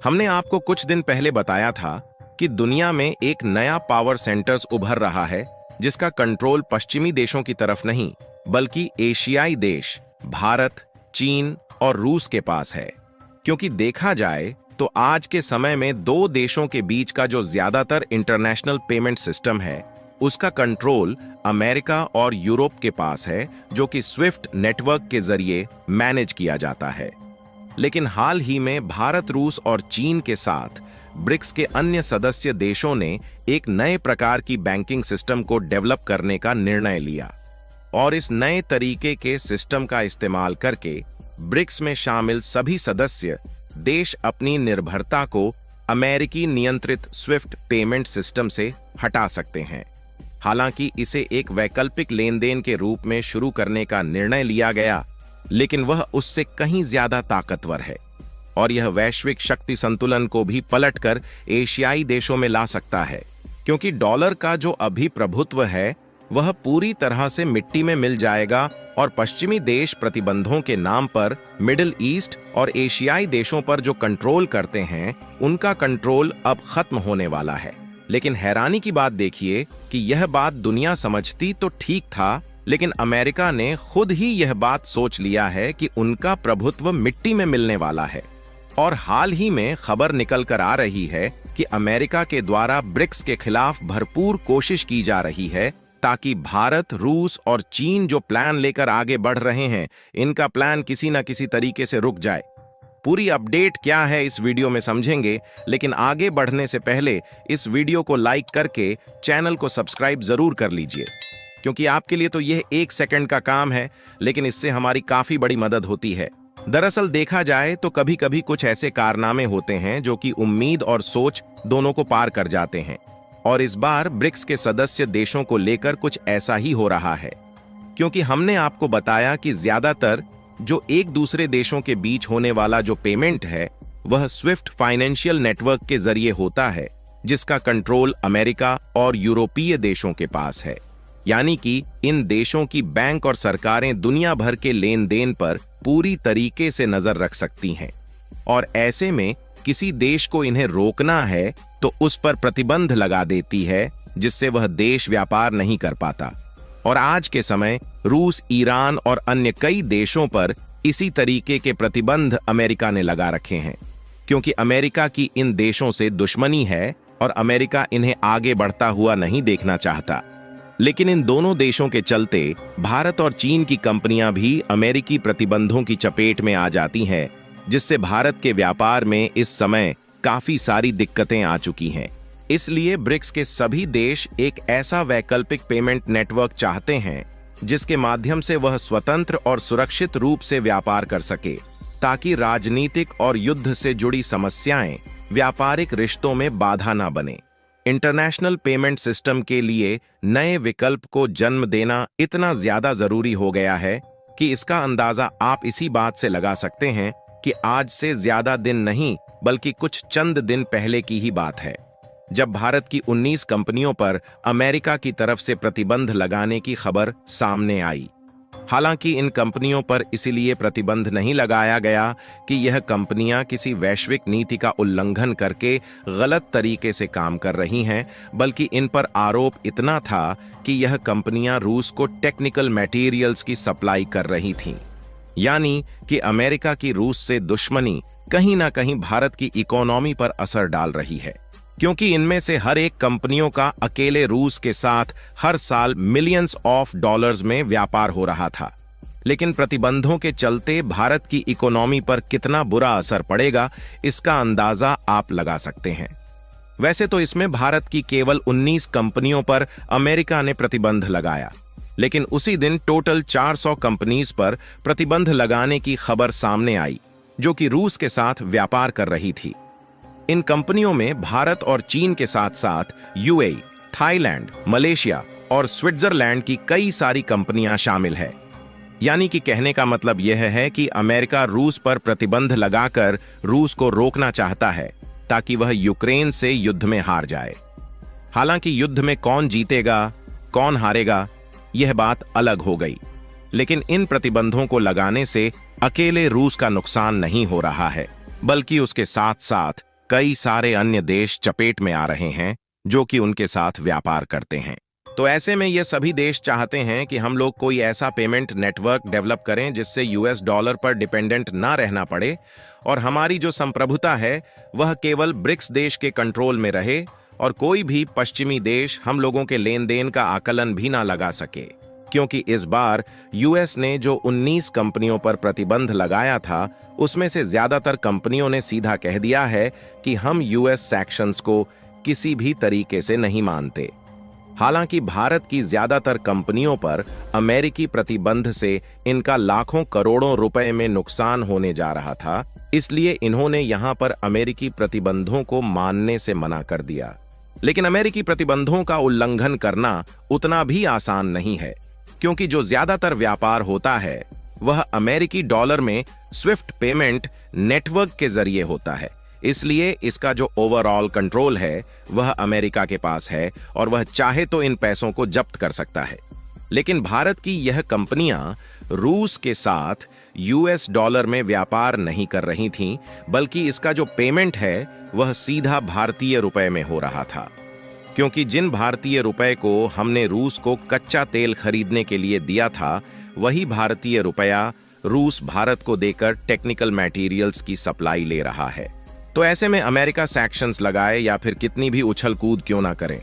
हमने आपको कुछ दिन पहले बताया था कि दुनिया में एक नया पावर सेंटर्स उभर रहा है जिसका कंट्रोल पश्चिमी देशों की तरफ नहीं बल्कि एशियाई देश भारत, चीन और रूस के पास है। क्योंकि देखा जाए तो आज के समय में दो देशों के बीच का जो ज्यादातर इंटरनेशनल पेमेंट सिस्टम है उसका कंट्रोल अमेरिका और यूरोप के पास है, जो कि स्विफ्ट नेटवर्क के जरिए मैनेज किया जाता है। लेकिन हाल ही में भारत, रूस और चीन के साथ ब्रिक्स के अन्य सदस्य देशों ने एक नए प्रकार की बैंकिंग सिस्टम को डेवलप करने का निर्णय लिया और इस नए तरीके के सिस्टम का इस्तेमाल करके ब्रिक्स में शामिल सभी सदस्य देश अपनी निर्भरता को अमेरिकी नियंत्रित स्विफ्ट पेमेंट सिस्टम से हटा सकते हैं। हालांकि इसे एक वैकल्पिक लेन देन के रूप में शुरू करने का निर्णय लिया गया, लेकिन वह उससे कहीं ज्यादा ताकतवर है और यह वैश्विक शक्ति संतुलन को भी पलटकर एशियाई देशों में ला सकता है, क्योंकि डॉलर का जो अभी प्रभुत्व है वह पूरी तरह से मिट्टी में मिल जाएगा और पश्चिमी देश प्रतिबंधों के नाम पर मिडिल ईस्ट और एशियाई देशों पर जो कंट्रोल करते हैं उनका कंट्रोल अब खत्म होने वाला है। लेकिन हैरानी की बात देखिए कि यह बात दुनिया समझती तो ठीक था, लेकिन अमेरिका ने खुद ही यह बात सोच लिया है कि उनका प्रभुत्व मिट्टी में मिलने वाला है। और हाल ही में खबर निकल कर आ रही है कि अमेरिका के द्वारा ब्रिक्स के खिलाफ भरपूर कोशिश की जा रही है ताकि भारत, रूस और चीन जो प्लान लेकर आगे बढ़ रहे हैं इनका प्लान किसी न किसी तरीके से रुक जाए। पूरी अपडेट क्या है इस वीडियो में समझेंगे, लेकिन आगे बढ़ने से पहले इस वीडियो को लाइक करके चैनल को सब्सक्राइब जरूर कर लीजिए, क्योंकि आपके लिए तो यह 1 सेकंड का काम है, लेकिन इससे हमारी काफी बड़ी मदद होती है। दरअसल देखा जाए तो कभी कभी कुछ ऐसे कारनामे होते हैं जो कि उम्मीद और सोच दोनों को पार कर जाते हैं, और इस बार ब्रिक्स के सदस्य देशों को लेकर कुछ ऐसा ही हो रहा है। क्योंकि हमने आपको बताया कि ज्यादातर जो एक दूसरे देशों के बीच होने वाला जो पेमेंट है वह स्विफ्ट फाइनेंशियल नेटवर्क के जरिए होता है, जिसका कंट्रोल अमेरिका और यूरोपीय देशों के पास है। यानी कि इन देशों की बैंक और सरकारें दुनिया भर के लेन देन पर पूरी तरीके से नजर रख सकती हैं, और ऐसे में किसी देश को इन्हें रोकना है तो उस पर प्रतिबंध लगा देती है, जिससे वह देश व्यापार नहीं कर पाता। और आज के समय रूस, ईरान और अन्य कई देशों पर इसी तरीके के प्रतिबंध अमेरिका ने लगा रखे हैं, क्योंकि अमेरिका की इन देशों से दुश्मनी है और अमेरिका इन्हें आगे बढ़ता हुआ नहीं देखना चाहता। लेकिन इन दोनों देशों के चलते भारत और चीन की कंपनियां भी अमेरिकी प्रतिबंधों की चपेट में आ जाती हैं, जिससे भारत के व्यापार में इस समय काफी सारी दिक्कतें आ चुकी हैं। इसलिए ब्रिक्स के सभी देश एक ऐसा वैकल्पिक पेमेंट नेटवर्क चाहते हैं जिसके माध्यम से वह स्वतंत्र और सुरक्षित रूप से व्यापार कर सके, ताकि राजनीतिक और युद्ध से जुड़ी समस्याएं व्यापारिक रिश्तों में बाधा न बने। इंटरनेशनल पेमेंट सिस्टम के लिए नए विकल्प को जन्म देना इतना ज्यादा जरूरी हो गया है कि इसका अंदाजा आप इसी बात से लगा सकते हैं कि आज से ज्यादा दिन नहीं बल्कि कुछ चंद दिन पहले की ही बात है, जब भारत की 19 कंपनियों पर अमेरिका की तरफ से प्रतिबंध लगाने की खबर सामने आई। हालांकि इन कंपनियों पर इसलिए प्रतिबंध नहीं लगाया गया कि यह कंपनियां किसी वैश्विक नीति का उल्लंघन करके गलत तरीके से काम कर रही हैं, बल्कि इन पर आरोप इतना था कि यह कंपनियां रूस को टेक्निकल मटेरियल्स की सप्लाई कर रही थीं। यानी कि अमेरिका की रूस से दुश्मनी कहीं ना कहीं भारत की इकोनॉमी पर असर डाल रही है, क्योंकि इनमें से हर एक कंपनियों का अकेले रूस के साथ हर साल मिलियंस ऑफ डॉलर्स में व्यापार हो रहा था। लेकिन प्रतिबंधों के चलते भारत की इकोनॉमी पर कितना बुरा असर पड़ेगा इसका अंदाजा आप लगा सकते हैं। वैसे तो इसमें भारत की केवल 19 कंपनियों पर अमेरिका ने प्रतिबंध लगाया, लेकिन उसी दिन टोटल 400 कंपनीज पर प्रतिबंध लगाने की खबर सामने आई, जो कि रूस के साथ व्यापार कर रही थी। इन कंपनियों में भारत और चीन के साथ साथ यूएई, थाईलैंड, मलेशिया और स्विट्जरलैंड की कई सारी कंपनियां शामिल है। यानी कि कहने का मतलब यह है कि अमेरिका रूस पर प्रतिबंध लगाकर रूस को रोकना चाहता है ताकि वह यूक्रेन से युद्ध में हार जाए। हालांकि युद्ध में कौन जीतेगा, कौन हारेगा, यह बात अलग हो गई, लेकिन इन प्रतिबंधों को लगाने से अकेले रूस का नुकसान नहीं हो रहा है, बल्कि उसके साथ साथ कई सारे अन्य देश चपेट में आ रहे हैं जो कि उनके साथ व्यापार करते हैं। तो ऐसे में ये सभी देश चाहते हैं कि हम लोग कोई ऐसा पेमेंट नेटवर्क डेवलप करें जिससे यूएस डॉलर पर डिपेंडेंट ना रहना पड़े और हमारी जो संप्रभुता है वह केवल ब्रिक्स देश के कंट्रोल में रहे और कोई भी पश्चिमी देश हम लोगों के लेन देन का आकलन भी ना लगा सके, क्योंकि इस बार यूएस ने जो 19 कंपनियों पर प्रतिबंध लगाया था उसमें से ज्यादातर कंपनियों ने सीधा कह दिया है कि हम यूएस सैंक्शंस को किसी भी तरीके से नहीं मानते। हालांकि भारत की ज्यादातर कंपनियों पर अमेरिकी प्रतिबंध से इनका लाखों करोड़ों रुपए में नुकसान होने जा रहा था, इसलिए इन्होंने यहां पर अमेरिकी प्रतिबंधों को मानने से मना कर दिया। लेकिन अमेरिकी प्रतिबंधों का उल्लंघन करना उतना भी आसान नहीं है, क्योंकि जो ज्यादातर व्यापार होता है वह अमेरिकी डॉलर में स्विफ्ट पेमेंट नेटवर्क के जरिए होता है। इसलिए इसका जो ओवरऑल कंट्रोल है वह अमेरिका के पास है और वह चाहे तो इन पैसों को जब्त कर सकता है। लेकिन भारत की यह कंपनियां रूस के साथ यूएस डॉलर में व्यापार नहीं कर रही थीं, बल्कि इसका जो पेमेंट है वह सीधा भारतीय रुपए में हो रहा था, क्योंकि जिन भारतीय रुपए को हमने रूस को कच्चा तेल खरीदने के लिए दिया था वही भारतीय रुपया रूस भारत को देकर टेक्निकल मटेरियल्स की सप्लाई ले रहा है। तो ऐसे में अमेरिका सैंक्शंस लगाए या फिर कितनी भी उछल कूद क्यों ना करें,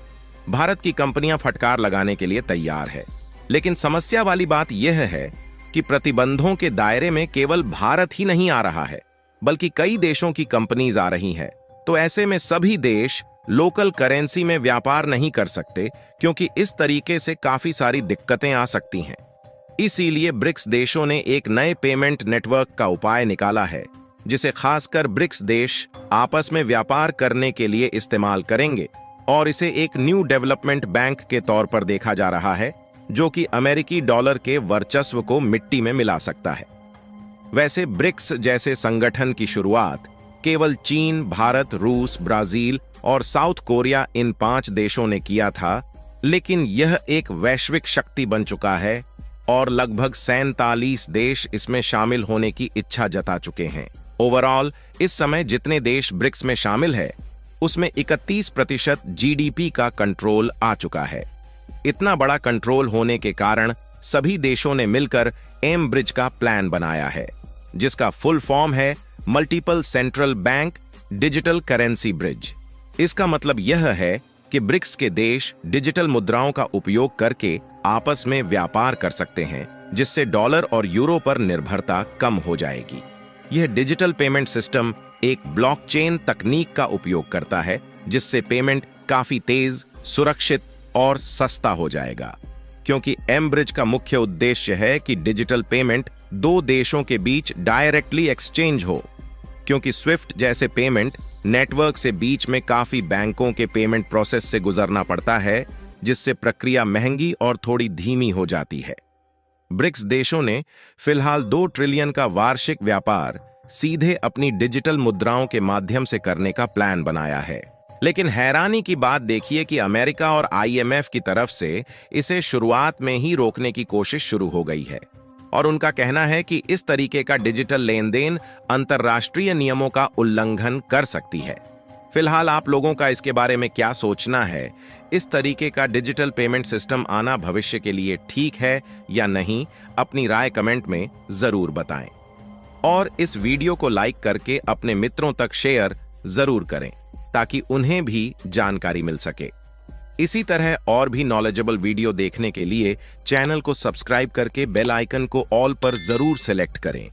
भारत की कंपनियां फटकार लगाने के लिए तैयार है। लेकिन समस्या वाली बात यह है कि प्रतिबंधों के दायरे में केवल भारत ही नहीं आ रहा है, बल्कि कई देशों की कंपनीज आ रही हैं। तो ऐसे में सभी देश लोकल करेंसी में व्यापार नहीं कर सकते, क्योंकि इस तरीके से काफी सारी दिक्कतें आ सकती हैं। इसीलिए ब्रिक्स देशों ने एक नए पेमेंट नेटवर्क का उपाय निकाला है, जिसे खासकर ब्रिक्स देश आपस में व्यापार करने के लिए इस्तेमाल करेंगे, और इसे एक न्यू डेवलपमेंट बैंक के तौर पर देखा जा रहा है, जो कि अमेरिकी डॉलर के वर्चस्व को मिट्टी में मिला सकता है। वैसे ब्रिक्स जैसे संगठन की शुरुआत केवल चीन, भारत, रूस, ब्राजील और साउथ कोरिया इन 5 देशों ने किया था, लेकिन यह एक वैश्विक शक्ति बन चुका है और लगभग 47 देश इसमें शामिल होने की इच्छा जता चुके हैं। ओवरऑल इस समय जितने देश ब्रिक्स में शामिल है उसमें 31% जीडीपी का कंट्रोल आ चुका है। इतना बड़ा कंट्रोल होने के कारण सभी देशों ने मिलकर एम ब्रिज का प्लान बनाया है, जिसका फुल फॉर्म है multiple central bank digital currency bridge. इसका मतलब यह है कि ब्रिक्स के देश डिजिटल मुद्राओं का उपयोग करके आपस में व्यापार कर सकते हैं, जिससे डॉलर और यूरो पर निर्भरता कम हो जाएगी। यह डिजिटल पेमेंट सिस्टम एक ब्लॉकचेन तकनीक का उपयोग करता है, जिससे पेमेंट काफी तेज, सुरक्षित और सस्ता हो जाएगा। क्योंकि एम ब्रिज का मुख्य उद्देश्य है कि डिजिटल पेमेंट 2 देशों के बीच डायरेक्टली एक्सचेंज हो, क्योंकि स्विफ्ट जैसे पेमेंट नेटवर्क से बीच में काफी बैंकों के पेमेंट प्रोसेस से गुजरना पड़ता है, जिससे प्रक्रिया महंगी और थोड़ी धीमी हो जाती है। ब्रिक्स देशों ने फिलहाल 2 ट्रिलियन का वार्षिक व्यापार सीधे अपनी डिजिटल मुद्राओं के माध्यम से करने का प्लान बनाया है। लेकिन हैरानी की बात देखिए कि अमेरिका और आईएमएफ की तरफ से इसे शुरुआत में ही रोकने की कोशिश शुरू हो गई है, और उनका कहना है कि इस तरीके का डिजिटल लेन देन अंतर्राष्ट्रीय नियमों का उल्लंघन कर सकती है। फिलहाल आप लोगों का इसके बारे में क्या सोचना है? इस तरीके का डिजिटल पेमेंट सिस्टम आना भविष्य के लिए ठीक है या नहीं? अपनी राय कमेंट में जरूर बताएं, और इस वीडियो को लाइक करके अपने मित्रों तक शेयर जरूर करें, ताकि उन्हें भी जानकारी मिल सके। इसी तरह और भी नॉलेजेबल वीडियो देखने के लिए चैनल को सब्सक्राइब करके बेल आइकन को ऑल पर जरूर सेलेक्ट करें।